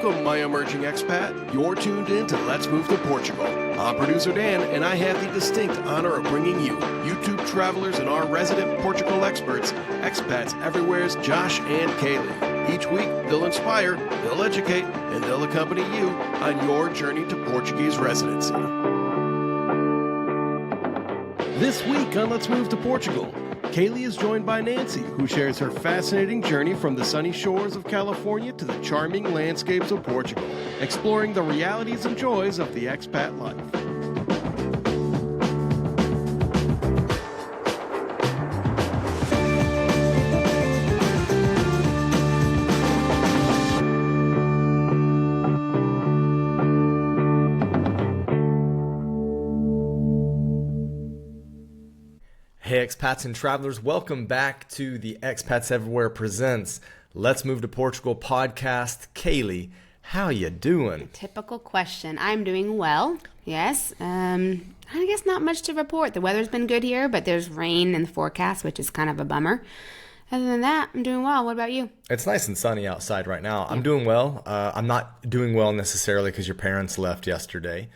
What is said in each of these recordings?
Welcome, my emerging expat. You're tuned in to Let's Move to Portugal. I'm producer Dan, and I have the distinct honor of bringing you YouTube travelers and our resident Portugal experts, Expats Everywhere's Josh and Kalie. Each week, they'll inspire, they'll educate, and they'll accompany you on your journey to Portuguese residency. This week on Let's Move to Portugal, Kalie is joined by Nancy, who shares her fascinating journey from the sunny shores of California to the charming landscapes of Portugal, exploring the realities and joys of the expat life. Hey expats and travelers, welcome back to the Expats Everywhere presents Let's Move to Portugal podcast. Kalie, how you doing? Typical question. I'm doing well, yes. I guess not much to report. The weather's been good here, but there's rain in the forecast, which is kind of a bummer. Other than that, I'm doing well. What about you? It's nice and sunny outside right now. I'm doing well. I'm not doing well necessarily because your parents left yesterday.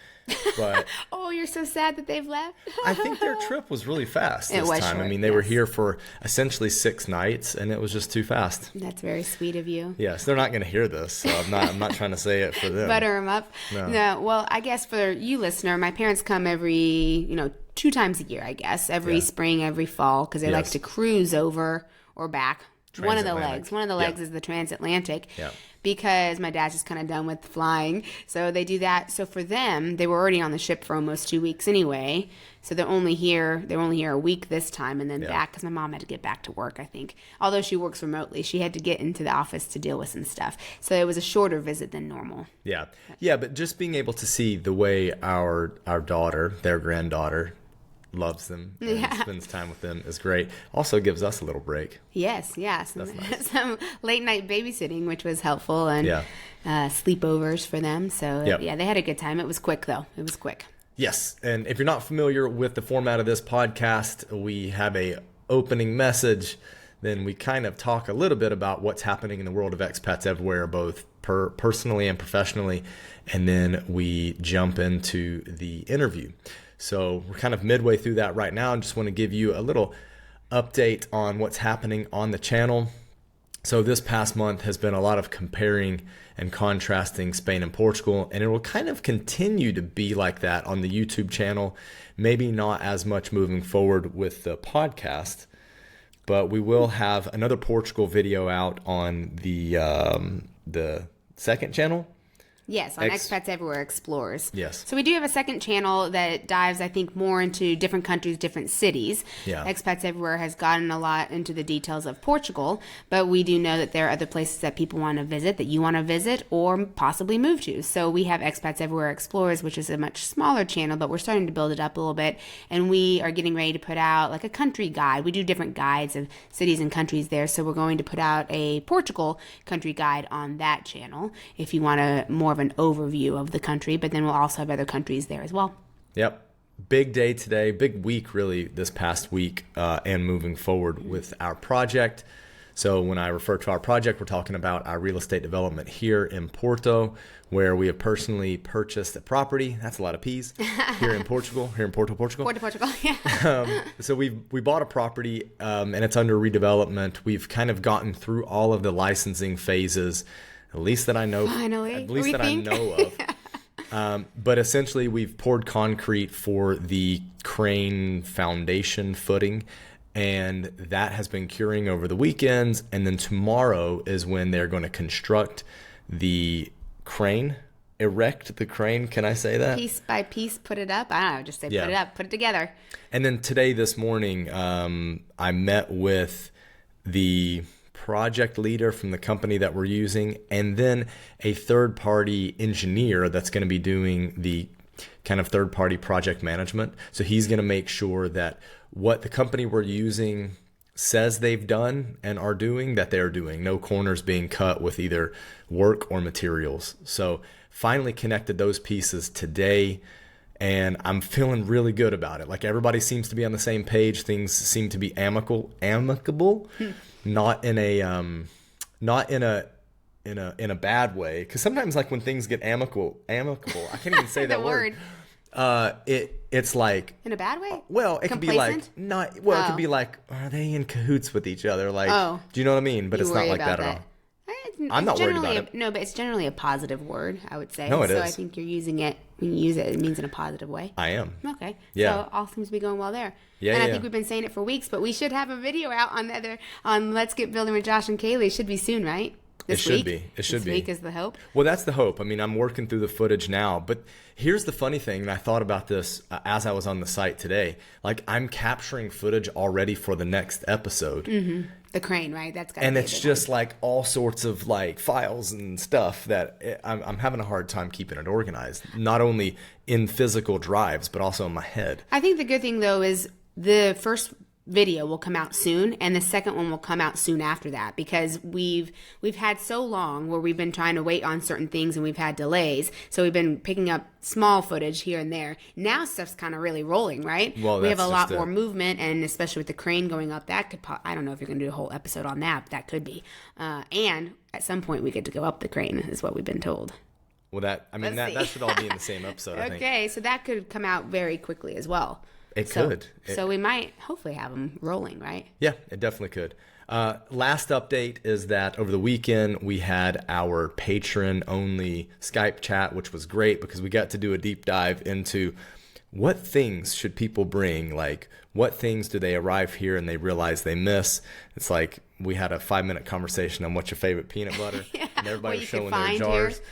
But oh, you're so sad that they've left. I think their trip was really fast this time. Short, I mean, they were here for essentially 6 nights, and it was just too fast. That's very sweet of you. Yes, they're not going to hear this, so I'm not trying to say it for them. Butter them up. No. Well, I guess for you, listener, my parents come every 2 times a year. I guess every spring, every fall, because they like to cruise over or back. One of the legs is the transatlantic. Yeah. Because my dad's just kind of done with flying. So they do that. So for them, they were already on the ship for almost 2 weeks anyway. So they're only here a week this time and then back because my mom had to get back to work, I think. Although she works remotely, she had to get into the office to deal with some stuff. So it was a shorter visit than normal. Yeah. Yeah, but just being able to see the way our daughter, their granddaughter, loves them and spends time with them is great. Also gives us a little break. Yes. That's nice. Some late night babysitting, which was helpful, and sleepovers for them. So they had a good time. It was quick though. It was quick. Yes. And if you're not familiar with the format of this podcast, we have a opening message. Then we kind of talk a little bit about what's happening in the world of expats everywhere, both personally and professionally. And then we jump into the interview. So we're kind of midway through that right now. I just want to give you a little update on what's happening on the channel. So this past month has been a lot of comparing and contrasting Spain and Portugal, and it will kind of continue to be like that on the YouTube channel. Maybe not as much moving forward with the podcast, but we will have another Portugal video out on the second channel. Yes, on Expats Everywhere Explorers. Yes. So we do have a second channel that dives, I think, more into different countries, different cities. Yeah. Expats Everywhere has gotten a lot into the details of Portugal, but we do know that there are other places that people want to visit, that you want to visit, or possibly move to. So we have Expats Everywhere Explorers, which is a much smaller channel, but we're starting to build it up a little bit, and we are getting ready to put out like a country guide. We do different guides of cities and countries there, so we're going to put out a Portugal country guide on that channel if you want more of an overview of the country, but then we'll also have other countries there as well. Yep. Big day today, big week really this past week, and moving forward with our project. So when I refer to our project, we're talking about our real estate development here in Porto, where we have personally purchased a property. That's a lot of P's. Here in Portugal, Portugal. Portugal, yeah. So we bought a property, and it's under redevelopment. We've kind of gotten through all of the licensing phases, at least that I know. Finally, at least that I know of. But essentially, we've poured concrete for the crane foundation footing, and that has been curing over the weekends. And then tomorrow is when they're going to construct the crane, erect the crane. Can I say that? Piece by piece, put it up. I don't know, just say put it up, put it together. And then this morning, I met with the project leader from the company that we're using, and then a third-party engineer that's going to be doing the kind of third-party project management. So he's going to make sure that what the company we're using says they've done and are doing, that they're doing. No corners being cut with either work or materials. So finally connected those pieces today, and I'm feeling really good about it. Like everybody seems to be on the same page. Things seem to be amicable. Not in a in a bad way, because sometimes like when things get amicable, I can't even say The that word. It's like in a bad way. Well, it could be like Complacent? not. Well, it could be like, are they in cahoots with each other? Like, do you know what I mean? But You it's not worry like about that at all. I'm It's not worried about generally it. No, but it's generally a positive word, I would say. No, it so is. I think you're using it. When you use it, it means in a positive way. I am. Okay. Yeah. So all seems to be going well there. Yeah, And I yeah. think we've been saying it for weeks, but we should have a video out on Let's Get Building with Josh and Kalie. It should be soon, right? This should week? be. It should this be. week is the hope. Well, that's the hope. I mean, I'm working through the footage now, but here's the funny thing, and I thought about this as I was on the site today. Like, I'm capturing footage already for the next episode. Mm-hmm. The crane, right? That's got. And it's just like all sorts of like files and stuff that I'm having a hard time keeping it organized. Not only in physical drives, but also in my head. I think the good thing though is the first video will come out soon and the second one will come out soon after that, because we've had so long where we've been trying to wait on certain things and we've had delays, so we've been picking up small footage here and there. Now stuff's kind of really rolling, right? Well, we have a lot just more movement, and especially with the crane going up, that could I don't know if you're gonna do a whole episode on that, but that could be and at some point we get to go up the crane is what we've been told. Well, that should all be in the same episode. I think. Okay, so that could come out very quickly as well. It could. So we might hopefully have them rolling, right? Yeah, it definitely could. Last update is that over the weekend we had our patron-only Skype chat, which was great because we got to do a deep dive into what things should people bring, like what things do they arrive here and they realize they miss. It's like we had a 5-minute conversation on what's your favorite peanut butter, Yeah, and everybody was showing their find jars. here.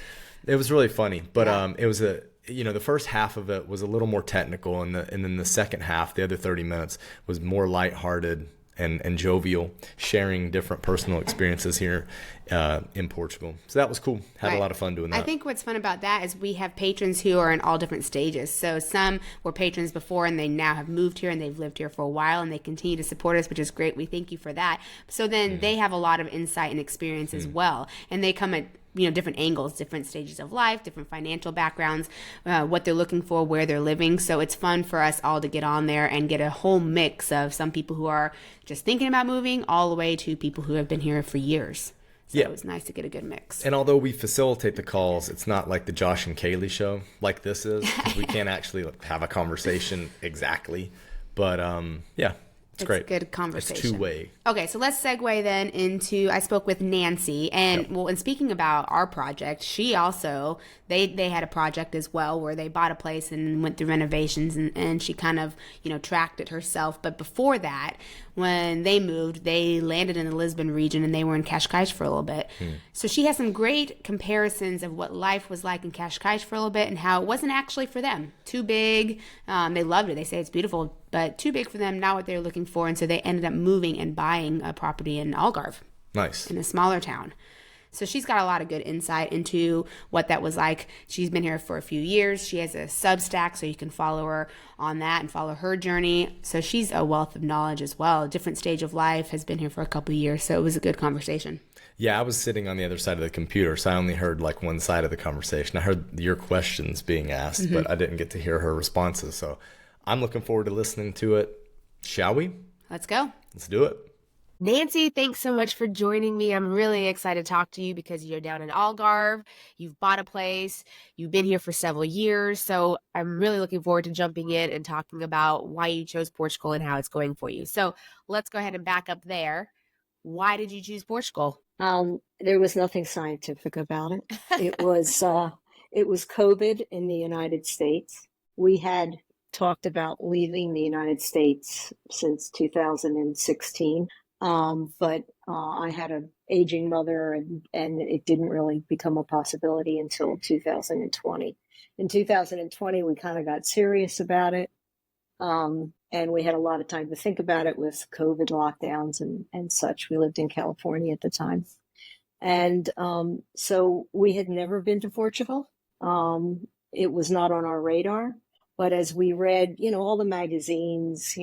It was really funny, but Yeah. it was the first half of it was a little more technical, and then the second half, the other 30 minutes, was more lighthearted and jovial, sharing different personal experiences here in Portugal. So that was cool. Had a lot of fun doing that. I think what's fun about that is we have patrons who are in all different stages. So some were patrons before and they now have moved here and they've lived here for a while and they continue to support us, which is great. We thank you for that. So then they have a lot of insight and experience as well. And they come at different angles, different stages of life, different financial backgrounds, what they're looking for, where they're living. So it's fun for us all to get on there and get a whole mix of some people who are just thinking about moving all the way to people who have been here for years. So it was nice to get a good mix. And although we facilitate the calls, it's not like the Josh and Kalie show like this is. 'Cause we can't actually have a conversation exactly. But it's great. It's a good conversation. It's two-way. Okay, so let's segue then into, I spoke with Nancy, and and speaking about our project, she also, they had a project as well where they bought a place and went through renovations, and she kind of, tracked it herself. But before that, when they moved, they landed in the Lisbon region and they were in Cascais for a little bit. So she has some great comparisons of what life was like in Cascais for a little bit and how it wasn't actually for them. Too big. They loved it. They say it's beautiful, but too big for them, not what they were looking for. And so they ended up moving and buying a property in Algarve. Nice. In a smaller town. So she's got a lot of good insight into what that was like. She's been here for a few years. She has a Substack, so you can follow her on that and follow her journey. So she's a wealth of knowledge as well. A different stage of life, has been here for a couple of years. So it was a good conversation. Yeah, I was sitting on the other side of the computer, so I only heard like one side of the conversation. I heard your questions being asked, but I didn't get to hear her responses. So I'm looking forward to listening to it. Shall we? Let's go. Let's do it. Nancy, thanks so much for joining me. I'm really excited to talk to you because you're down in Algarve. You've bought a place. You've been here for several years. So I'm really looking forward to jumping in and talking about why you chose Portugal and how it's going for you. So let's go ahead and back up there. Why did you choose Portugal? There was nothing scientific about it. It was COVID in the United States. We had talked about leaving the United States since 2016. But I had an aging mother and it didn't really become a possibility until 2020. In 2020, we kind of got serious about it. And we had a lot of time to think about it with COVID lockdowns and such. We lived in California at the time. And so we had never been to Portugal. It was not on our radar. But as we read, all the magazines,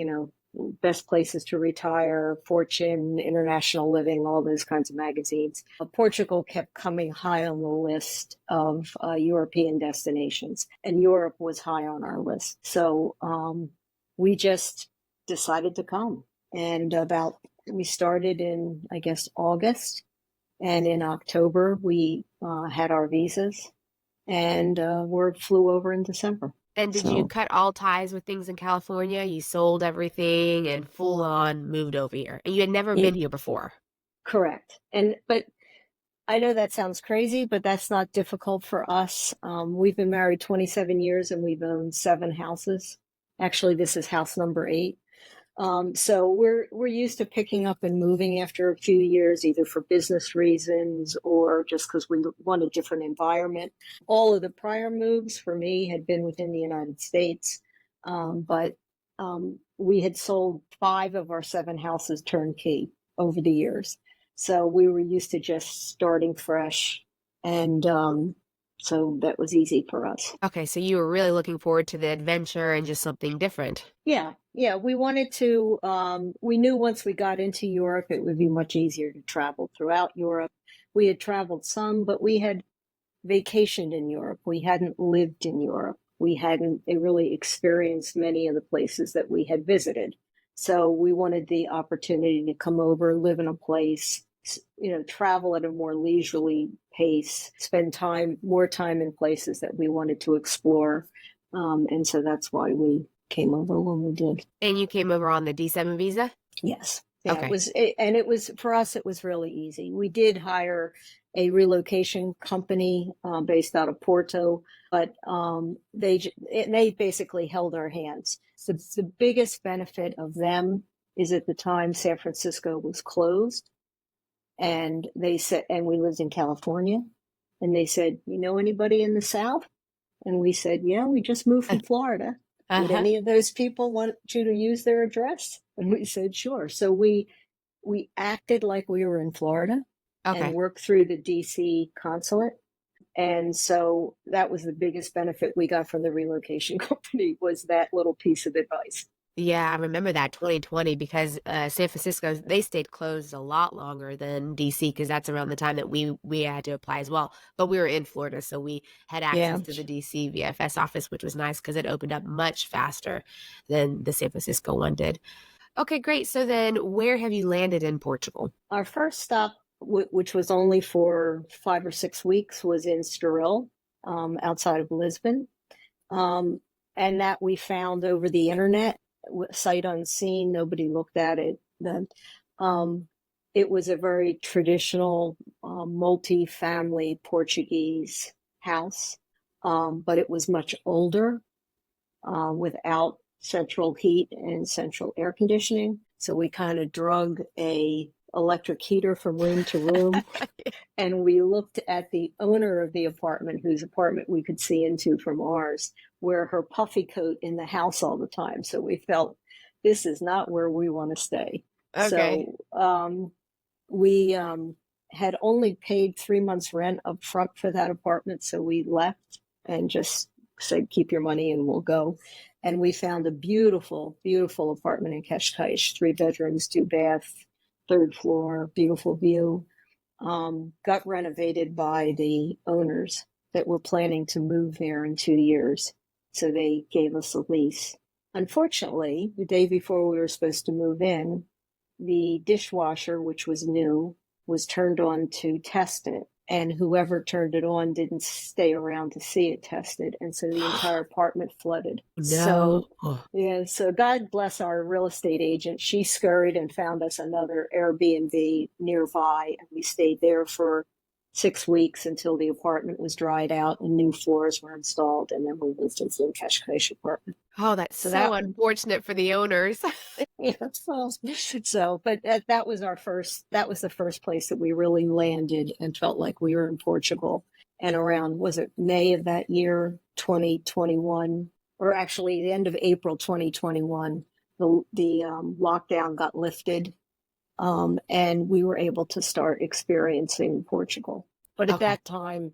best places to retire, Fortune, International Living, all those kinds of magazines, Portugal kept coming high on the list of European destinations. And Europe was high on our list. So we just decided to come. And we started in, I guess, August. And in October, we had our visas, and word flew over in December. And did you cut all ties with things in California? You sold everything and full on moved over here. And you had never been here before. Correct. But I know that sounds crazy, but that's not difficult for us. We've been married 27 years and we've owned 7 houses. Actually, this is house number 8. So we're used to picking up and moving after a few years, either for business reasons or just because we want a different environment. All of the prior moves for me had been within the United States, but we had sold 5 of our 7 houses turnkey over the years. So we were used to just starting fresh, and so that was easy for us. Okay, so you were really looking forward to the adventure and just something different. Yeah, we wanted to, we knew once we got into Europe, it would be much easier to travel throughout Europe. We had traveled some, but we had vacationed in Europe. We hadn't lived in Europe. We hadn't really experienced many of the places that we had visited. So we wanted the opportunity to come over, live in a place, travel at a more leisurely pace, spend more time in places that we wanted to explore. And so that's why we came over when we did. And you came over on the D7 visa? Yes. Yeah, okay. It was for us, it was really easy. We did hire a relocation company based out of Porto, but they basically held our hands. So the biggest benefit of them is at the time San Francisco was closed. And they said, and we lived in California, and they said, you know anybody in the South? And we said, yeah, we just moved from Florida. Would any of those people want you to use their address? And we said, sure. So we acted like we were in Florida and worked through the DC consulate. And so that was the biggest benefit we got from the relocation company, was that little piece of advice. Yeah, I remember that 2020 because San Francisco, they stayed closed a lot longer than DC because that's around the time that we had to apply as well. But we were in Florida, so we had access to the DC VFS office, which was nice because it opened up much faster than the San Francisco one did. Okay, great. So then where have you landed in Portugal? Our first stop, which was only for 5 or 6 weeks, was in Estoril, outside of Lisbon. And that we found over the internet. Sight unseen, nobody looked at it then. It was a very traditional multi-family Portuguese house, but it was much older, without central heat and central air conditioning. So we kind of drug a electric heater from room to room, and we looked at the owner of the apartment, whose apartment we could see into from ours, wear her puffy coat in the house all the time. So we felt this is not where we want to stay. Okay. So we had only paid 3 months rent up front for that apartment. So we left and just said, keep your money and we'll go. And we found a beautiful, beautiful apartment in Cascais, 3 bedrooms, 2 baths, 3rd floor, beautiful view. Got renovated by the owners that were planning to move there in 2 years. So they gave us a lease. Unfortunately, the day before we were supposed to move in, the dishwasher, which was new, was turned on to test it. And whoever turned it on didn't stay around to see it tested. And so the entire apartment flooded. No. So God bless our real estate agent. She scurried and found us another Airbnb nearby. And we stayed there for 6 weeks until the apartment was dried out and new floors were installed. And then we moved into the Cascais apartment. Oh, that's so unfortunate for the owners. Yeah, but that was the first place that we really landed and felt like we were in Portugal. And around, was it May of that year, 2021, or actually the end of April 2021, the lockdown got lifted, and we were able to start experiencing Portugal. But at that time,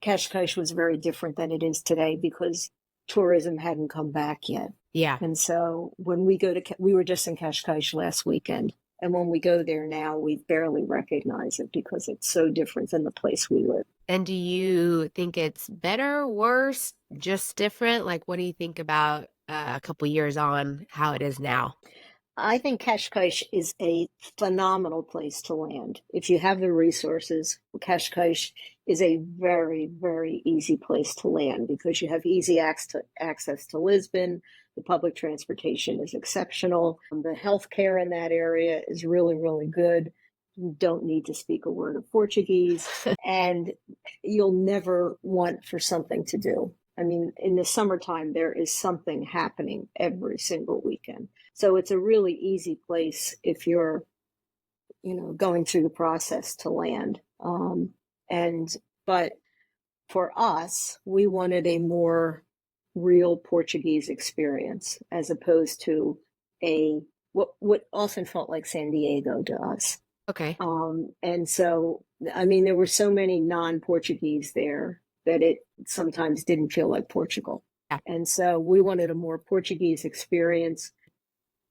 Cascais was very different than it is today because tourism hadn't come back yet. Yeah. And so when we we were just in Cascais last weekend, and when we go there now, we barely recognize it because it's so different than the place we live. And do you think it's better, worse, just different? Like, what do you think about a couple years on how it is now? I think Cascais is a phenomenal place to land. If you have the resources, Cascais is a very, very easy place to land because you have easy access to Lisbon. The public transportation is exceptional. The healthcare in that area is really, really good. You don't need to speak a word of Portuguese, and you'll never want for something to do. I mean, in the summertime, there is something happening every single weekend. So it's a really easy place if you're, going through the process to land. But for us, we wanted a more real Portuguese experience as opposed to what often felt like San Diego to us. Okay. And so, I mean, there were so many non-Portuguese there that it sometimes didn't feel like Portugal. Yeah. And so we wanted a more Portuguese experience.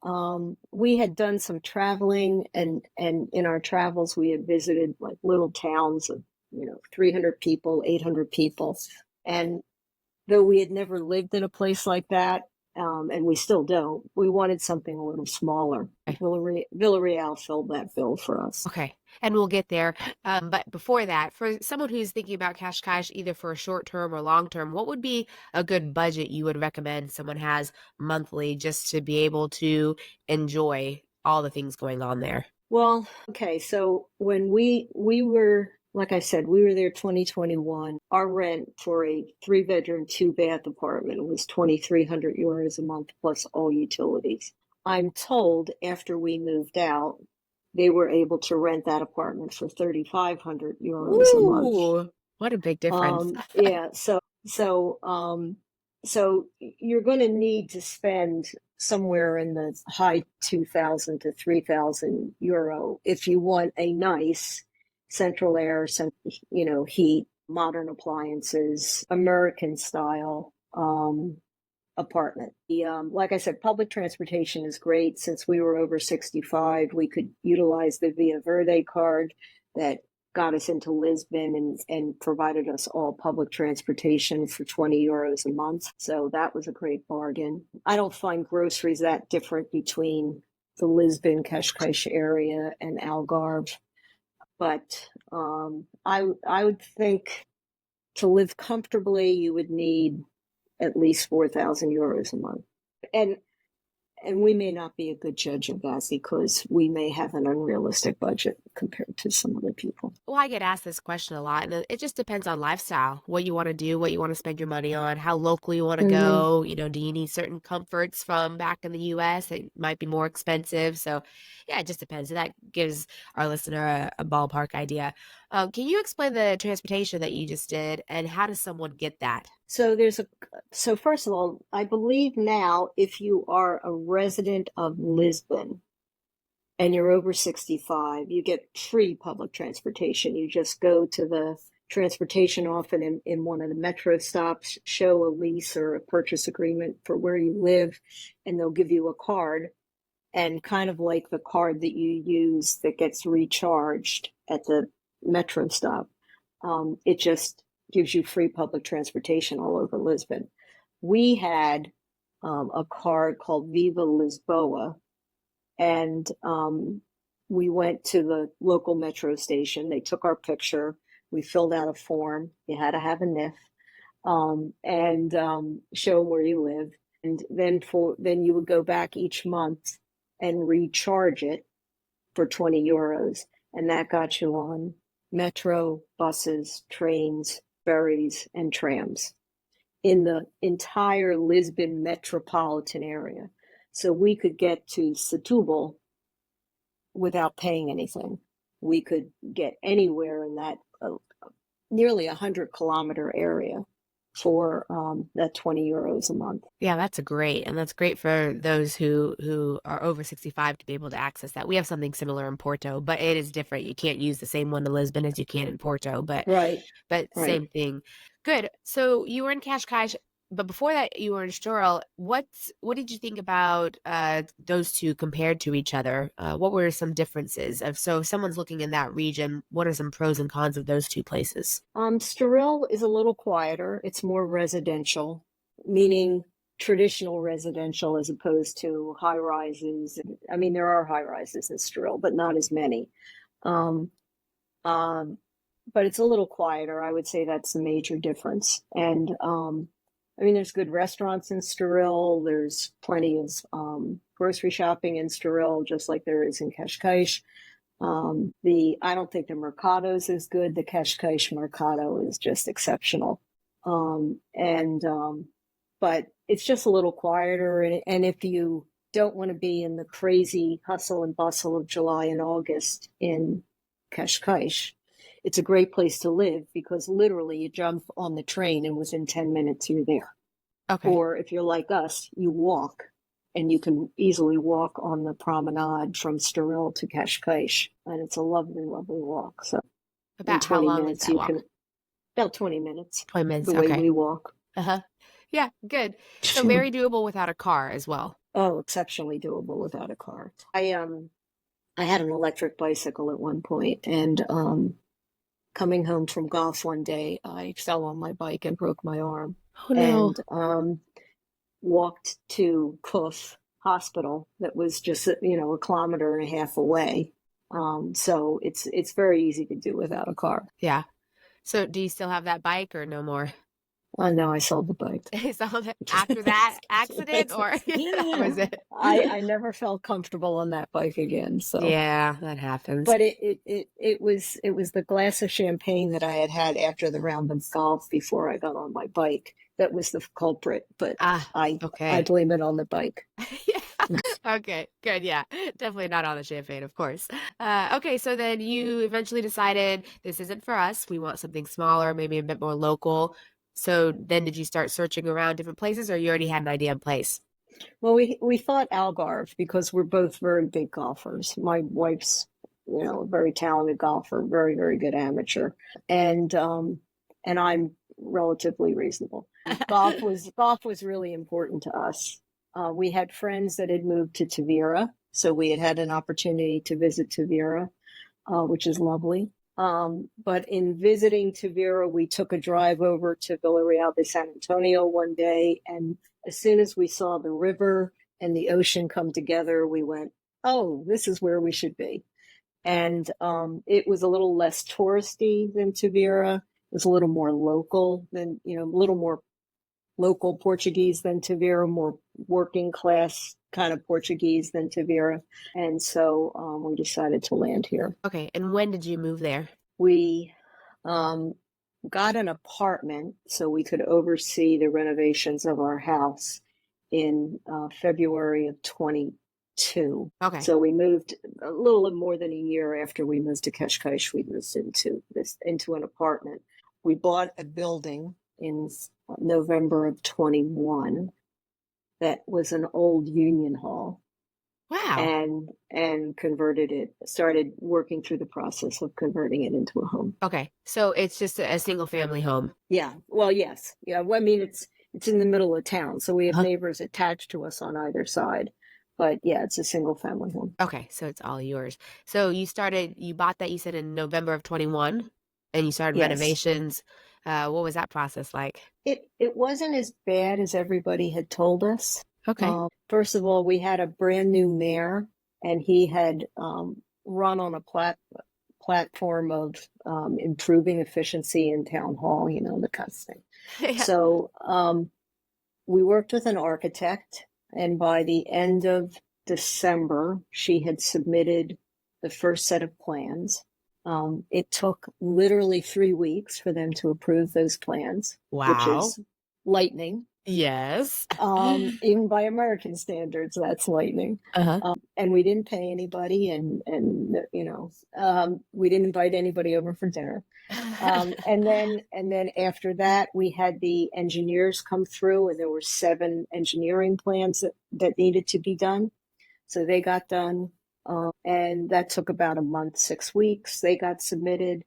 We had done some traveling, and in our travels, we had visited like little towns of, 300 people, 800 people. And though we had never lived in a place like that, and we still don't, we wanted something a little smaller. Villarreal filled that bill for us. Okay. And we'll get there. But before that, for someone who's thinking about Cascais, either for a short term or long term, what would be a good budget you would recommend someone has monthly just to be able to enjoy all the things going on there? Well, okay. So when we were, like I said, we were there 2021. Our rent for a 3-bedroom, 2-bath apartment was 2,300 euros a month plus all utilities. I'm told after we moved out, they were able to rent that apartment for 3,500 euros a month. What a big difference. Yeah. So you're going to need to spend somewhere in the high 2,000 to 3,000 euro if you want a nice central air, heat, modern appliances, American style apartment. Like I said, public transportation is great. Since we were over 65, we could utilize the VRSA card that got us into Lisbon and provided us all public transportation for 20 euros a month. So that was a great bargain. I don't find groceries that different between the Lisbon, Cascais area and Algarve. But I would think to live comfortably, you would need at least 4,000 euros a month. And we may not be a good judge of that because we may have an unrealistic budget compared to some other people. Well, I get asked this question a lot, and it just depends on lifestyle, what you want to do, what you want to spend your money on, how local you want to go. Do you need certain comforts from back in the U.S. that might be more expensive? So, yeah, it just depends. So that gives our listener a ballpark idea. Can you explain the transportation that you just did, and how does someone get that? So first of all, I believe now if you are a resident of Lisbon and you're over 65, you get free public transportation. You just go to the transportation often in one of the metro stops, show a lease or a purchase agreement for where you live, and they'll give you a card. And kind of like the card that you use that gets recharged at the metro stop, it just gives you free public transportation all over Lisbon. We had a card called Viva Lisboa, and we went to the local metro station. They took our picture. We filled out a form. You had to have a NIF and show them where you live. And then you would go back each month and recharge it for 20 euros. And that got you on metro, buses, trains, ferries, and trams in the entire Lisbon metropolitan area. So we could get to Setúbal without paying anything. We could get anywhere in that nearly 100-kilometer area for that 20 euros a month. Yeah, that's great. And that's great for those who are over 65 to be able to access that. We have something similar in Porto, but it is different. You can't use the same one in Lisbon as you can in Porto, but same thing. Good. So you were in Cascais, but before that you were in Estoril. What did you think about those two compared to each other? What were some differences? So if someone's looking in that region, what are some pros and cons of those two places? Estoril is a little quieter. It's more residential, meaning traditional residential as opposed to high rises. I mean, there are high rises in Sturil, but not as many. Um, um, but it's a little quieter. I would say that's the major difference. And I mean, there's good restaurants in Sturil. There's plenty of grocery shopping in Sturil, just like there is in Cascais. I don't think the Mercado's as good. The Cascais Mercado is just exceptional. But it's just a little quieter. And if you don't want to be in the crazy hustle and bustle of July and August in Cascais, it's a great place to live because literally you jump on the train and within 10 minutes you're there. Okay. Or if you're like us, you walk, and you can easily walk on the promenade from Sturil to Cascais, and it's a lovely, lovely walk. So About how long is that walk? About 20 minutes. 20 minutes, the way okay. we walk. Yeah, good. So very doable without a car as well. Oh, exceptionally doable without a car. I had an electric bicycle at one point, and coming home from golf one day, I fell on my bike and broke my arm. Oh no. And walked to Kuf Hospital that was just, a kilometer and a half away. So it's very easy to do without a car. Yeah. So do you still have that bike or no more? No, I sold the bike. After that accident, or that was it? I never felt comfortable on that bike again. So yeah, that happens. But it was the glass of champagne that I had after the round of golf before I got on my bike that was the culprit. But I blame it on the bike. Yeah. Okay, good. Yeah, definitely not on the champagne, of course. Okay, so then you eventually decided this isn't for us. We want something smaller, maybe a bit more local. So then did you start searching around different places, or you already had an idea in place? Well, we thought Algarve because we're both very big golfers. My wife's, a very talented golfer, very, very good amateur. And I'm relatively reasonable. Golf was really important to us. We had friends that had moved to Tavira, so we had an opportunity to visit Tavira, which is lovely. But in visiting Tavira, we took a drive over to Villarreal de San Antonio one day, and as soon as we saw the river and the ocean come together, we went, oh, this is where we should be. And it was a little less touristy than Tavira. It was a little more local than, a little more local Portuguese than Tavira, more working class kind of Portuguese than Tavira. And so we decided to land here. Okay. And when did you move there? We got an apartment so we could oversee the renovations of our house in February of 22. Okay. So we moved a little more than a year after we moved to Cascais. We moved into an apartment. We bought a building in November of 21 that was an old union hall. Wow. And converted it, started working through the process of converting it into a home. Okay. So it's just a single family home. Yeah. Well, yes. Yeah. Well, I mean, it's in the middle of town, so we have neighbors attached to us on either side. But yeah, it's a single family home. Okay. So it's all yours. So you bought that, you said, in November of 21, and you started renovations. What was that process like? It wasn't as bad as everybody had told us. Okay. First of all, we had a brand new mayor, and he had run on a platform of improving efficiency in town hall, the kind of thing. Yeah. So we worked with an architect, and by the end of December, she had submitted the first set of plans. It took literally 3 weeks for them to approve those plans. Wow. Which is lightning. Yes. Even by American standards, that's lightning. And we didn't pay anybody, and we didn't invite anybody over for dinner. And then after that, we had the engineers come through, and there were 7 engineering plans that needed to be done. So they got done, and that took about a month, 6 weeks. They got submitted.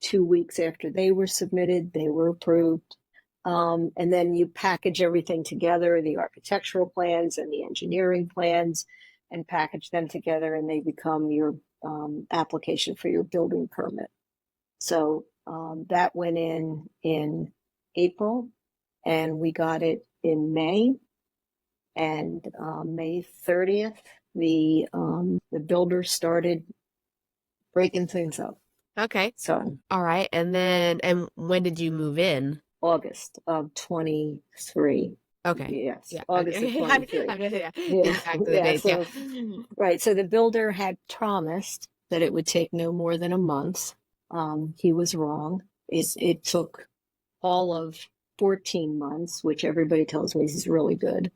2 weeks after they were submitted, they were approved. And then you package everything together, the architectural plans and the engineering plans, and package them together, and they become your application for your building permit. So that went in April, and we got it in May. And May 30th, the builder started breaking things up. Okay. So All right. And when did you move in? August of 23. Okay. Yes, Yeah. August Okay. of 23. Yeah. Yeah, Getting back to the yeah. dates. Yeah. So, right. So the builder had promised that it would take no more than a month. He was wrong. It took all of 14 months, which everybody tells me is really good.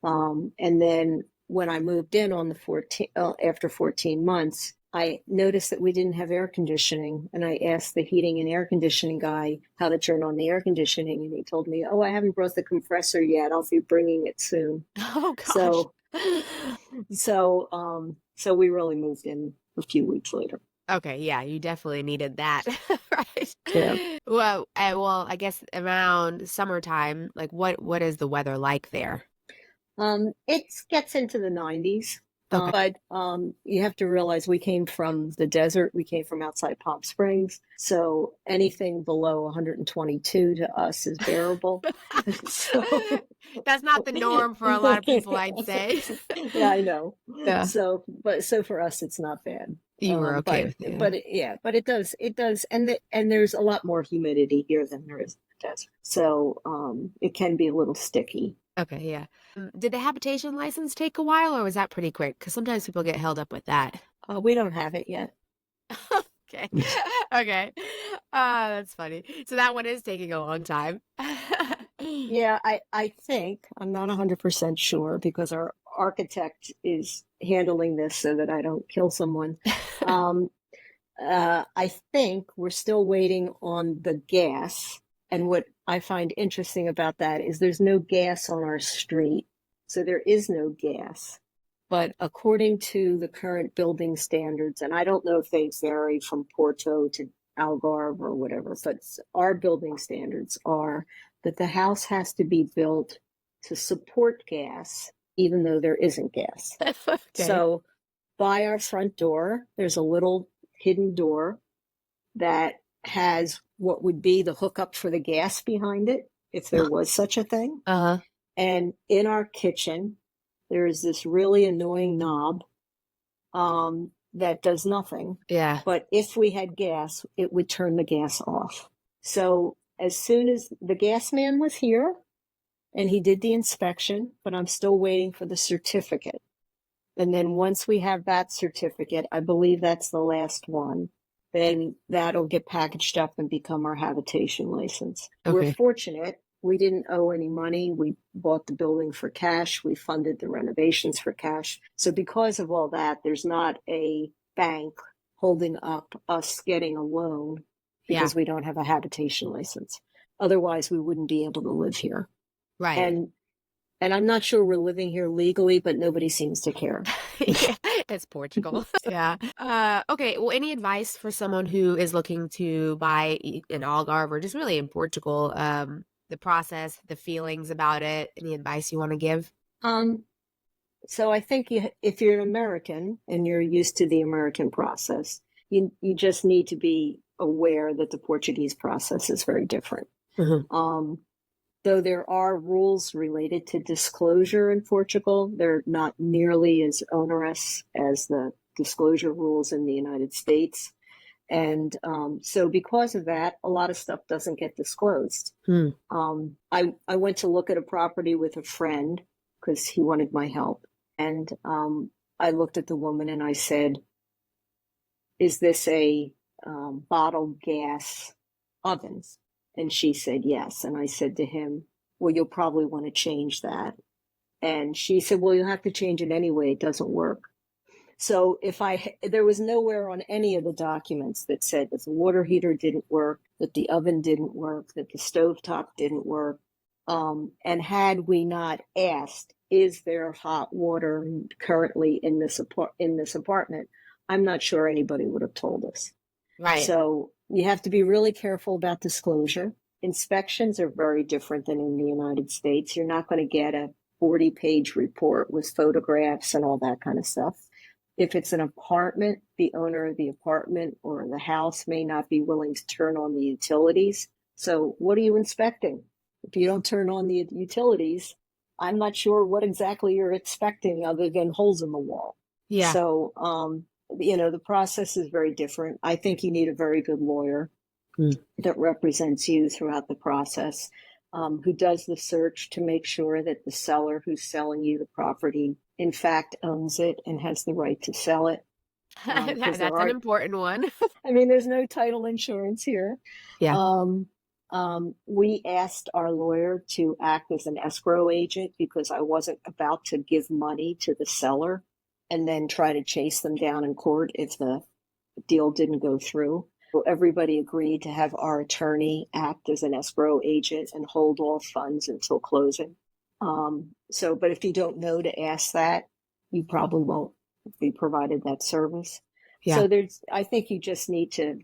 And then when I moved in on the after 14 months, I noticed that we didn't have air conditioning. And I asked the heating and air conditioning guy how to turn on the air conditioning. And he told me, oh, I haven't brought the compressor yet. I'll be bringing it soon. Oh gosh. So we really moved in a few weeks later. Okay, yeah, you definitely needed that, right? Yeah. Well, I guess around summertime, like what is the weather like there? It gets into the 90s. Okay. But you have to realize we came from the desert. We came from outside Palm Springs. So anything below 122 to us is bearable. So, That's not the norm for a lot of people, I'd say. yeah, I know. Yeah. So for us, it's not bad. You were okay with it. But it does, and there's a lot more humidity here than there is in the desert. So it can be a little sticky. Okay, yeah. Did the habitation license take a while, or was that pretty quick? Because sometimes people get held up with that. We don't have it yet. Okay. Okay. That's funny. So that one is taking a long time. Yeah, I think, I'm not 100% sure because our architect is handling this so that I don't kill someone. I think we're still waiting on the gas. And what I find interesting about that is there's no gas on our street. So there is no gas. But according to the current building standards, and I don't know if they vary from Porto to Algarve or whatever, but our building standards are that the house has to be built to support gas, even though there isn't gas. Okay. So by our front door, there's a little hidden door that has what would be the hookup for the gas behind it, if there was such a thing. Uh-huh. And in our kitchen, there is this really annoying knob that does nothing. Yeah. But if we had gas, it would turn the gas off. So as soon as the gas man was here and he did the inspection, but I'm still waiting for the certificate. And then once we have that certificate, I believe that's the last one, then that'll get packaged up and become our habitation license. Okay. We're fortunate. We didn't owe any money. We bought the building for cash. We funded the renovations for cash. So because of all that, there's not a bank holding up us getting a loan because we don't have a habitation license. Otherwise, we wouldn't be able to live here. Right. And I'm not sure we're living here legally, but nobody seems to care. Yeah, it's Portugal. Yeah. Okay. Well, any advice for someone who is looking to buy in Algarve or just really in Portugal? The process, the feelings about it. Any advice you want to give? So I think if you're an American and you're used to the American process, you just need to be aware that the Portuguese process is very different. Mm-hmm. Though there are rules related to disclosure in Portugal, they're not nearly as onerous as the disclosure rules in the United States. And so because of that, a lot of stuff doesn't get disclosed. I went to look at a property with a friend because he wanted my help. And I looked at the woman and I said, is this a bottled gas oven? And she said, yes. And I said to him, well, you'll probably want to change that. And she said, well, you'll have to change it anyway. It doesn't work. So there was nowhere on any of the documents that said that the water heater didn't work, that the oven didn't work, that the stovetop didn't work. And had we not asked, is there hot water currently in this apartment? I'm not sure anybody would have told us. Right. So you have to be really careful about disclosure. Inspections are very different than in the United States. You're not going to get a 40-page report with photographs and all that kind of stuff. If it's an apartment, the owner of the apartment or the house may not be willing to turn on the utilities. So what are you inspecting? If you don't turn on the utilities, I'm not sure what exactly you're expecting other than holes in the wall. Yeah. So, the process is very different. I think you need a very good lawyer that represents you throughout the process, who does the search to make sure that the seller who's selling you the property, in fact, owns it and has the right to sell it. That's an important one. I mean, there's no title insurance here. Yeah. We asked our lawyer to act as an escrow agent because I wasn't about to give money to the seller and then try to chase them down in court if the deal didn't go through. So everybody agreed to have our attorney act as an escrow agent and hold all funds until closing. But if you don't know to ask that, you probably won't be provided that service. Yeah. So I think you just need to,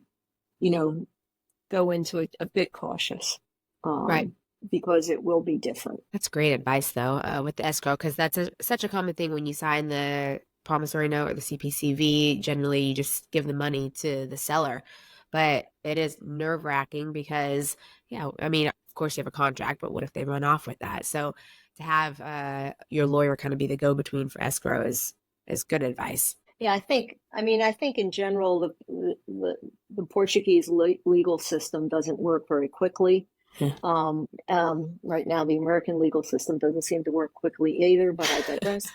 go into it a bit cautious, Right. because it will be different. That's great advice, though, with the escrow, because that's such a common thing when you sign the promissory note or the CPCV. Generally, you just give the money to the seller, but it is nerve-wracking because, I mean, of course you have a contract, but what if they run off with that? So to have your lawyer kind of be the go-between for escrow is good advice. Yeah, I think in general, the Portuguese legal system doesn't work very quickly. Yeah. Right now, the American legal system doesn't seem to work quickly either, but I digress.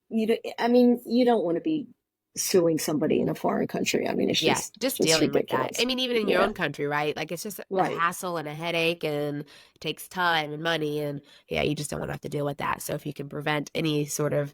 You don't want to be suing somebody in a foreign country. I mean, it's just dealing ridiculous. with that. I mean, even in your own country, right? Like, it's just a hassle and a headache, and it takes time and money, and you just don't want to have to deal with that. So if you can prevent any sort of,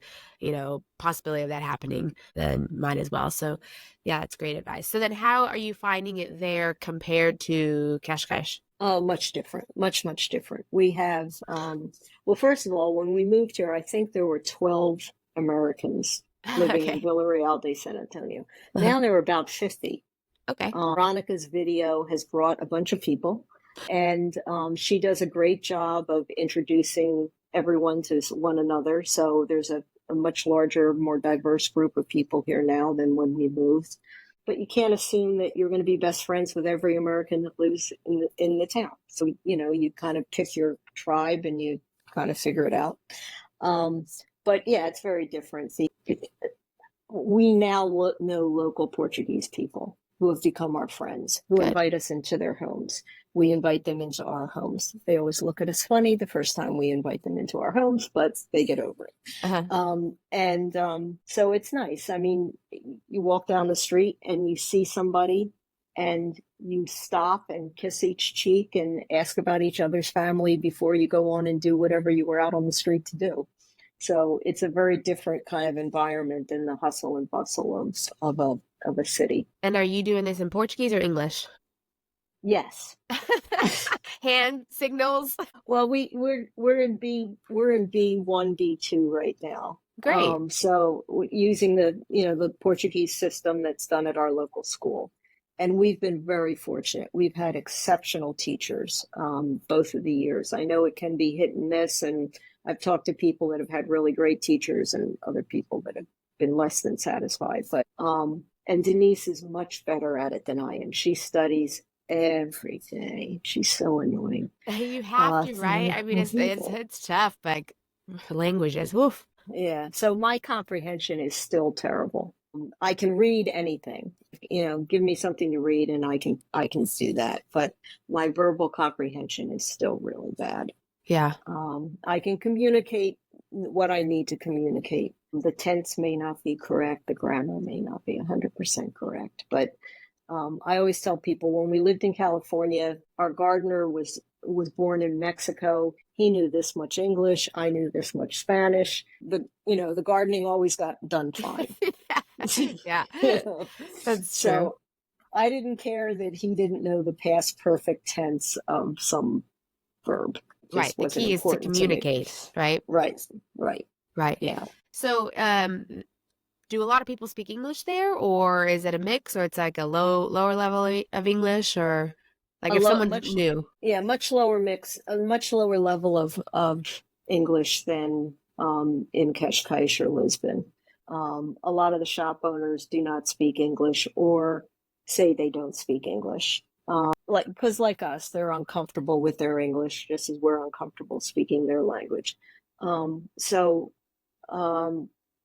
possibility of that happening, then might as well. So it's great advice. So then how are you finding it there compared to Cascais? Oh, much different. Much, much different. We have, well, first of all, when we moved here, I think there were 12 Americans living in Villarreal de San Antonio. Now there are about 50. Okay. Veronica's video has brought a bunch of people, and she does a great job of introducing everyone to one another. So there's a much larger, more diverse group of people here now than when we moved. But you can't assume that you're going to be best friends with every American that lives in the town. So, you kind of pick your tribe and you kind of figure it out. But it's very different. We now know local Portuguese people who have become our friends, who invite us into their homes. We invite them into our homes. They always look at us funny the first time we invite them into our homes, but they get over it. So it's nice. I mean, you walk down the street and you see somebody and you stop and kiss each cheek and ask about each other's family before you go on and do whatever you were out on the street to do. So it's a very different kind of environment than the hustle and bustle of a city. And are you doing this in Portuguese or English? Yes. Hand signals. Well, we're in B1, B2 right now. Great. So using the Portuguese system that's done at our local school. And we've been very fortunate. We've had exceptional teachers both of the years. I know it can be hit and miss, and I've talked to people that have had really great teachers and other people that have been less than satisfied. But and Denise is much better at it than I am. She studies every day. She's so annoying. You have to, right? I mean, it's tough, but languages, woof. Yeah. So my comprehension is still terrible. I can read anything. Give me something to read and I can do that. But my verbal comprehension is still really bad. Yeah. I can communicate what I need to communicate. The tense may not be correct. The grammar may not be 100% correct. But I always tell people when we lived in California, our gardener was born in Mexico. He knew this much English. I knew this much Spanish. The gardening always got done fine. Yeah. That's true. So I didn't care that he didn't know the past perfect tense of some verb. Right. The key is to communicate, right? Right. Yeah. So, do a lot of people speak English there, or is it a mix, or it's like a lower level of English, or like if someone new? Yeah, much lower mix, a much lower level of English than in Cascais or Lisbon. A lot of the shop owners do not speak English or say they don't speak English. because like us, they're uncomfortable with their English, just as we're uncomfortable speaking their language. So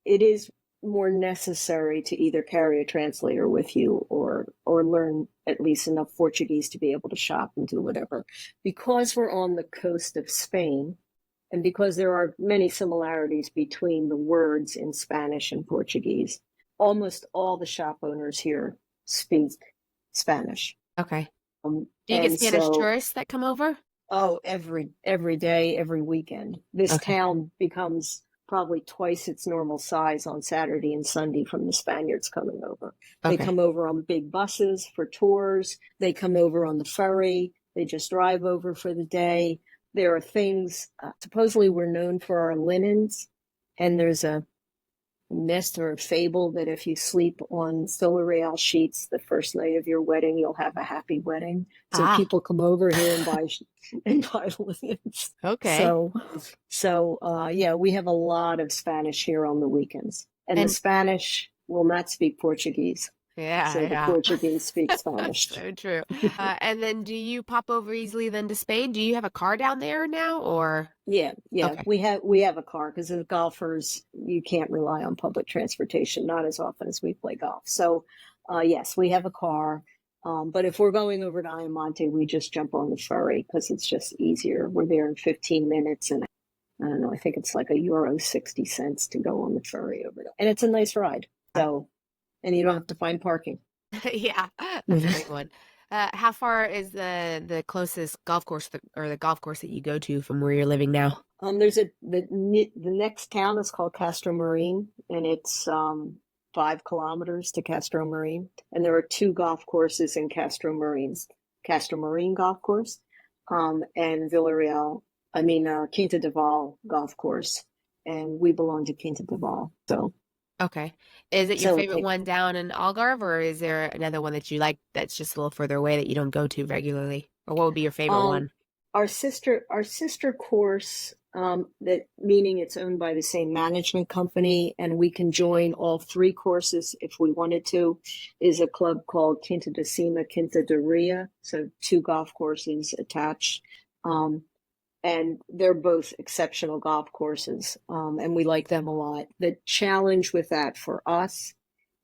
it is more necessary to either carry a translator with you or learn at least enough Portuguese to be able to shop and do whatever. Because we're on the coast of Spain, and because there are many similarities between the words in Spanish and Portuguese, almost all the shop owners here speak Spanish. Okay. Do you get Spanish tourists that come over? Oh, every day, every weekend. This town becomes probably twice its normal size on Saturday and Sunday from the Spaniards coming over. They come over on big buses for tours. They come over on the ferry. They just drive over for the day. There are things, supposedly we're known for our linens, and there's a myth or a fable that if you sleep on Villarreal sheets the first night of your wedding, you'll have a happy wedding. So people come over here and buy linens. Okay. So yeah, we have a lot of Spanish here on the weekends, and the Spanish will not speak Portuguese. Yeah. So the Portuguese speak Spanish. So true. And then do you pop over easily then to Spain? Do you have a car down there now, or? Yeah. Okay. We have a car because as golfers, you can't rely on public transportation, not as often as we play golf. So yes, we have a car. But if we're going over to Ayamonte, we just jump on the ferry because it's just easier. We're there in 15 minutes, and I don't know, I think it's like €1.60 to go on the ferry over there. And it's a nice ride. So, and you don't have to find parking. Yeah, that's a great one. How far is the closest golf course or the golf course that you go to from where you're living now? There's the next town is called Castro Marine, and it's 5 kilometers to Castro Marine, and there are 2 golf courses in Castro Marine Golf Course, and Quinta de Val Golf Course, and we belong to Quinta de Val. So. Okay. Is it your favorite one down in Algarve, or is there another one that you like that's just a little further away that you don't go to regularly? Or what would be your favorite one? Our sister course, that meaning it's owned by the same management company, and we can join all 3 courses if we wanted to, is a club called Quinta de Cima, Quinta de Ria, so 2 golf courses attached. And they're both exceptional golf courses, and we like them a lot. The challenge with that for us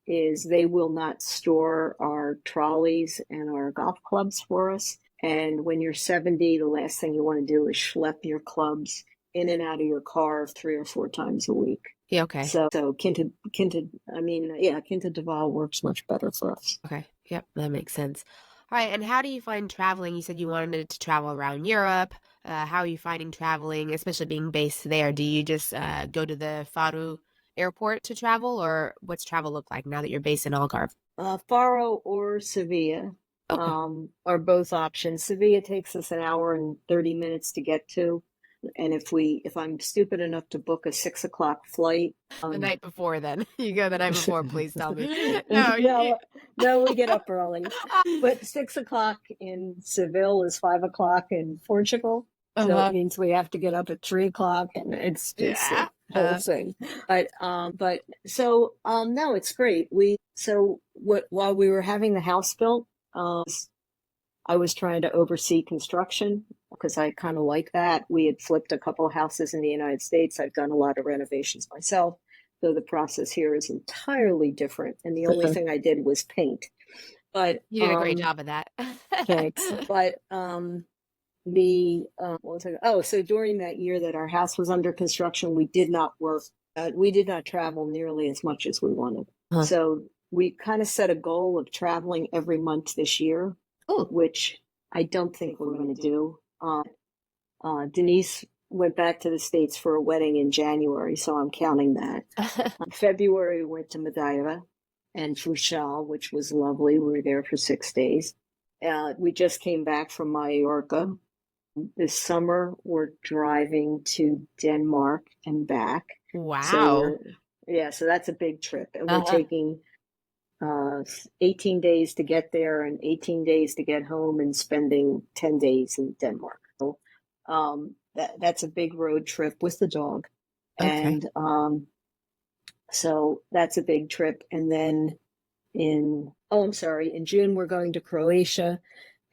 is they will not store our trolleys and our golf clubs for us. And when you're 70, the last thing you want to do is schlep your clubs in and out of your car 3 or 4 times a week. Yeah, okay. So Quinta de Val works much better for us. Okay, yep, that makes sense. All right, and how do you find traveling? You said you wanted to travel around Europe. How are you finding traveling, especially being based there? Do you just go to the Faro airport to travel, or what's travel look like now that you're based in Algarve? Faro or Sevilla are both options. Sevilla takes us an hour and 30 minutes to get to. And if I'm stupid enough to book a 6 o'clock flight, the night before, then you go the night before. Please tell me. No, we get up early. But 6 o'clock in Seville is 5 o'clock in Portugal, so it means we have to get up at 3 o'clock, and it's just a whole thing. But no, it's great. While we were having the house built, I was trying to oversee construction because I kind of like that. We had flipped a couple of houses in the United States. I've done a lot of renovations myself, though the process here is entirely different. And the only thing I did was paint. But you did a great job of that. Thanks. But so during that year that our house was under construction, we did not work. We did not travel nearly as much as we wanted. So we kind of set a goal of traveling every month this year. Which I don't think we're going to do. Denise went back to the States for a wedding in January, so I'm counting that. February, we went to Madeira and Funchal, which was lovely. We were there for 6 days. We just came back from Mallorca. This summer, we're driving to Denmark and back. Wow. So that's a big trip. And we're taking 18 days to get there and 18 days to get home and spending 10 days in Denmark. So that's a big road trip with the dog. Okay. And so that's a big trip. And then in June, we're going to Croatia.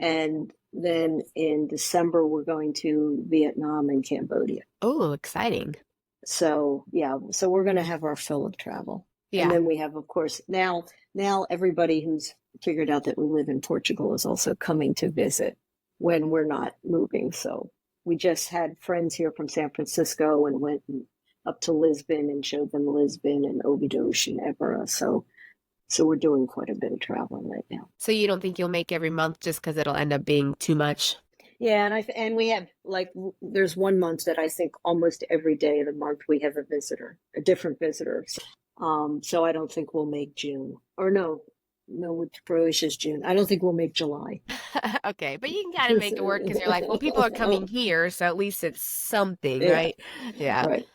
And then in December, we're going to Vietnam and Cambodia. Oh, exciting. So, yeah, so we're going to have our fill of travel. Yeah. And then we have, of course, now everybody who's figured out that we live in Portugal is also coming to visit when we're not moving. So we just had friends here from San Francisco and went up to Lisbon and showed them Lisbon and Óbidos and Évora. So we're doing quite a bit of traveling right now. So you don't think you'll make every month just because it'll end up being too much? Yeah, and we have, like, there's one month that I think almost every day of the month we have a visitor, a different visitor. So I don't think we'll make June. Or no, with Croatia's June. I don't think we'll make July. Okay, but you can kind of make it work because you're like, well, people are coming here, so at least it's something, right? Yeah. Right.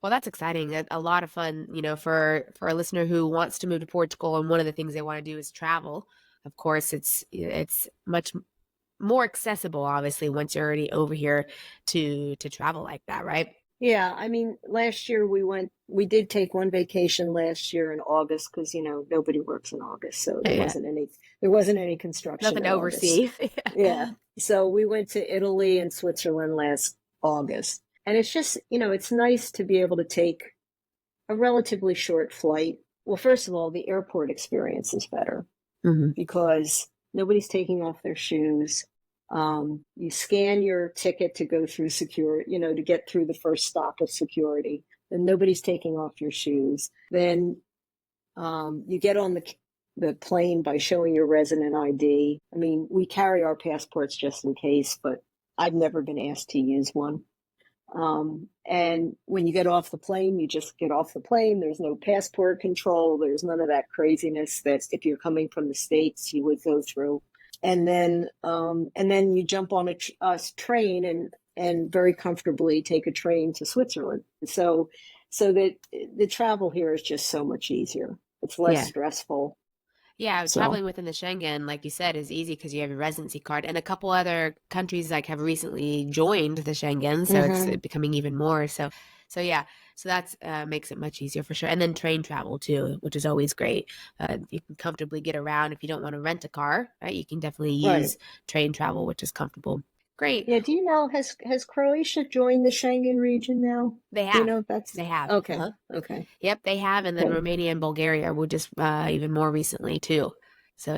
Well, that's exciting. A lot of fun, for a listener who wants to move to Portugal, and one of the things they want to do is travel. Of course, it's much more accessible, obviously, once you're already over here to travel like that, right? Yeah, I mean, last year we did take one vacation last year in August because, nobody works in August. So there wasn't any construction. Nothing to oversee. Yeah. So we went to Italy and Switzerland last August. And it's just, it's nice to be able to take a relatively short flight. Well, first of all, the airport experience is better because nobody's taking off their shoes. You scan your ticket to go through security, to get through the first stop of security. Then nobody's taking off your shoes. Then you get on the plane by showing your resident ID. I mean, we carry our passports just in case, but I've never been asked to use one. And when you get off the plane, you just get off the plane. There's no passport control. There's none of that craziness that if you're coming from the States, you would go through. And then you jump on a train and very comfortably take a train to Switzerland. So that the travel here is just so much easier. It's less stressful. Yeah, traveling within the Schengen, like you said, is easy because you have your residency card, and a couple other countries have recently joined the Schengen, so it's becoming even more. So that's makes it much easier for sure. And then train travel too, which is always great. You can comfortably get around if you don't want to rent a car, right? You can definitely use train travel, which is comfortable. Great. Yeah. Do you know, has Croatia joined the Schengen region they have? Do you know they have. Okay. Okay. Yep, they have, and then Romania and Bulgaria were just even more recently too. So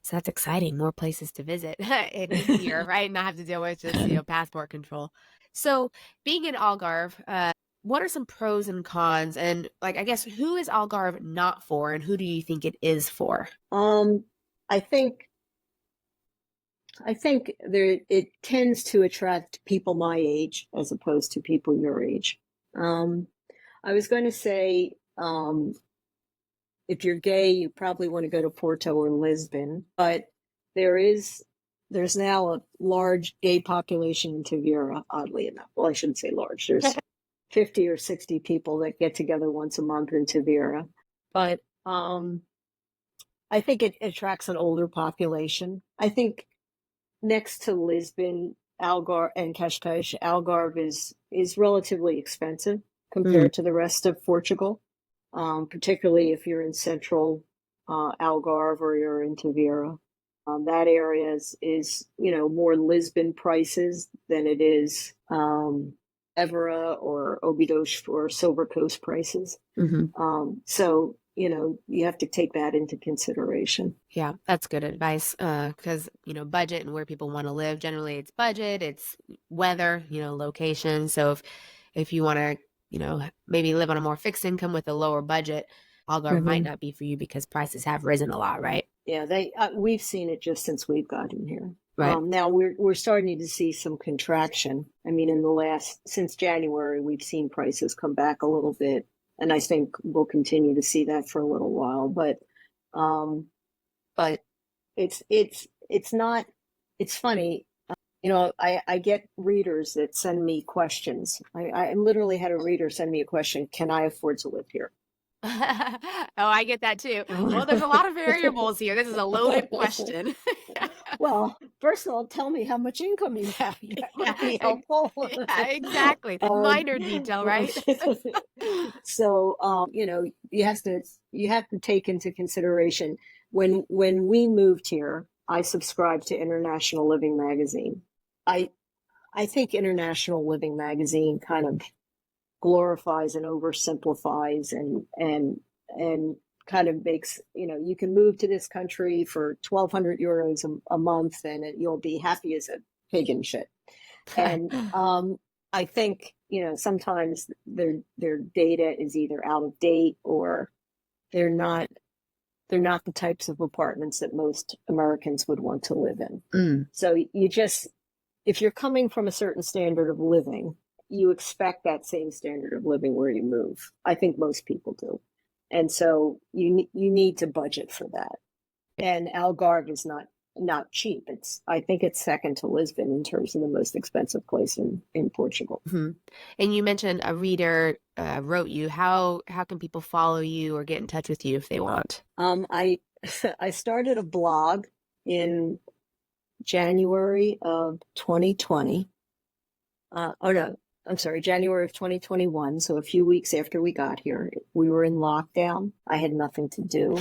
so that's exciting. More places to visit and easier, right? Not have to deal with just passport control. So being in Algarve, what are some pros and cons? And I guess who is Algarve not for, and who do you think it is for? I think it tends to attract people my age as opposed to people your age. I was going to say, if you're gay, you probably want to go to Porto or Lisbon, but there's now a large gay population in Tavira, oddly enough. Well, I shouldn't say large. There's 50 or 60 people that get together once a month in Tavira. But I think it attracts an older population. I think next to Lisbon, Algarve, and Cascais, Algarve is relatively expensive compared to the rest of Portugal, particularly if you're in central Algarve or you're in Tavira. That area is more Lisbon prices than it is Évora or Óbidos or Silver Coast prices. So you have to take that into consideration. Yeah, that's good advice because, budget and where people want to live. Generally, it's budget, it's weather, location. So if you want to, maybe live on a more fixed income with a lower budget, Algarve might not be for you because prices have risen a lot, right? Yeah, we've seen it just since we've gotten here. Right. Now we're starting to see some contraction. I mean, since January, we've seen prices come back a little bit. And I think we'll continue to see that for a little while, but it's not. It's funny, I get readers that send me questions. I literally had a reader send me a question: can I afford to live here? Oh, I get that too. Well, there's a lot of variables here. This is a loaded question. Well, first of all, tell me how much income you have. That might be helpful. Yeah, exactly. The minor detail, right? So, you have to take into consideration when we moved here. I subscribe to International Living Magazine. I think International Living Magazine kind of glorifies and oversimplifies and kind of makes, you can move to this country for 1,200 euros a month and you'll be happy as a pig in shit. And I think, sometimes their data is either out of date or they're not the types of apartments that most Americans would want to live in. So if you're coming from a certain standard of living, you expect that same standard of living where you move. I think most people do. And so you need to budget for that. And Algarve is not cheap. I think it's second to Lisbon in terms of the most expensive place in Portugal. Mm-hmm. And you mentioned a reader wrote you. How can people follow you or get in touch with you if they want? I started a blog in January of 2020. January of 2021. So a few weeks after we got here, we were in lockdown. I had nothing to do.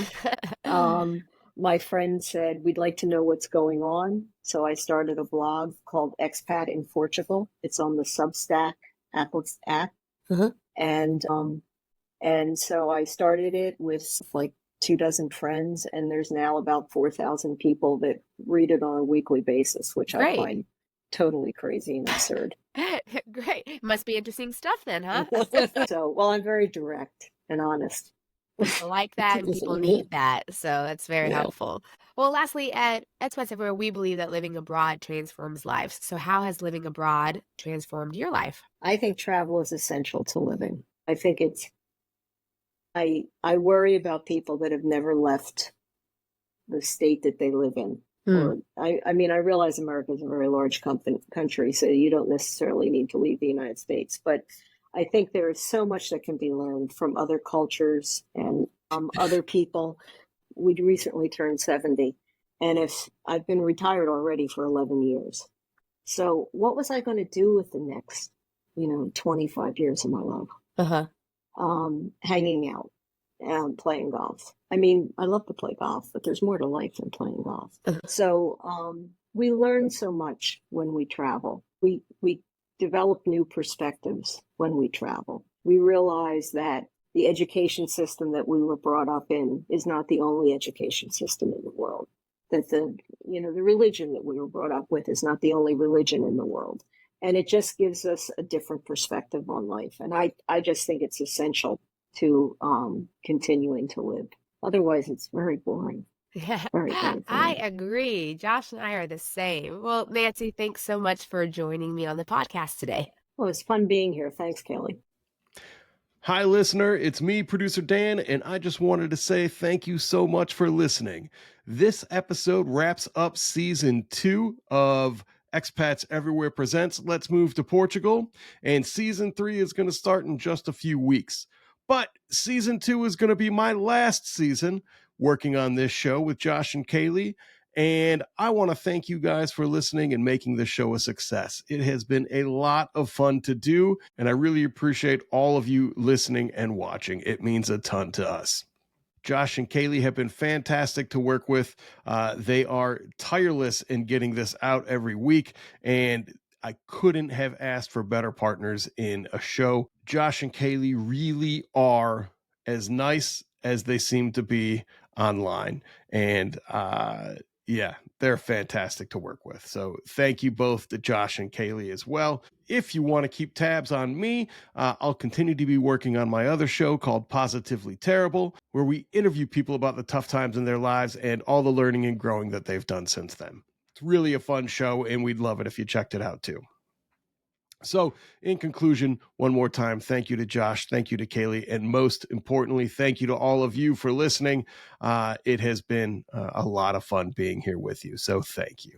My friend said, we'd like to know what's going on. So I started a blog called Expat in Portugal. It's on the Substack app. Uh-huh. And so I started it with like 24 friends, and there's now about 4,000 people that read it on a weekly basis, which I find totally crazy and absurd. Great. Must be interesting stuff then, huh? I'm very direct and honest. I like that, and people need that. So that's very helpful. Well, lastly, at Expats Everywhere, we believe that living abroad transforms lives. So how has living abroad transformed your life? I think travel is essential to living. I think I worry about people that have never left the state that they live in. Or, I realize America is a very large country, so you don't necessarily need to leave the United States. But I think there is so much that can be learned from other cultures and other people. We recently turned 70, and if I've been retired already for 11 years. So what was I going to do with the next, 25 years of my life? Hanging out and playing golf. I mean, I love to play golf, but there's more to life than playing golf. So we learn so much when we travel. We develop new perspectives when we travel. We realize that the education system that we were brought up in is not the only education system in the world. That the religion that we were brought up with is not the only religion in the world. And it just gives us a different perspective on life. And I just think it's essential to continuing to live. Otherwise, it's very boring. Yeah, Very, very boring. I agree. Josh and I are the same. Well, Nancy, thanks so much for joining me on the podcast today. Well, it's fun being here. Thanks, Kalie. Hi, listener. It's me, producer Dan, and I just wanted to say thank you so much for listening. This episode wraps up season 2 of Expats Everywhere Presents Let's Move to Portugal, and season 3 is going to start in just a few weeks. But season 2 is going to be my last season working on this show with Josh and Kalie. And I want to thank you guys for listening and making the show a success. It has been a lot of fun to do, and I really appreciate all of you listening and watching. It means a ton to us. Josh and Kalie have been fantastic to work with. They are tireless in getting this out every week, and I couldn't have asked for better partners in a show. Josh and Kalie really are as nice as they seem to be online. And they're fantastic to work with. So thank you both to Josh and Kalie as well. If you want to keep tabs on me, I'll continue to be working on my other show called Positively Terrible, where we interview people about the tough times in their lives and all the learning and growing that they've done since then. It's really a fun show, and we'd love it if you checked it out too. So in conclusion, one more time, thank you to Josh, thank you to Kalie, and most importantly, thank you to all of you for listening. It has been a lot of fun being here with you, so thank you.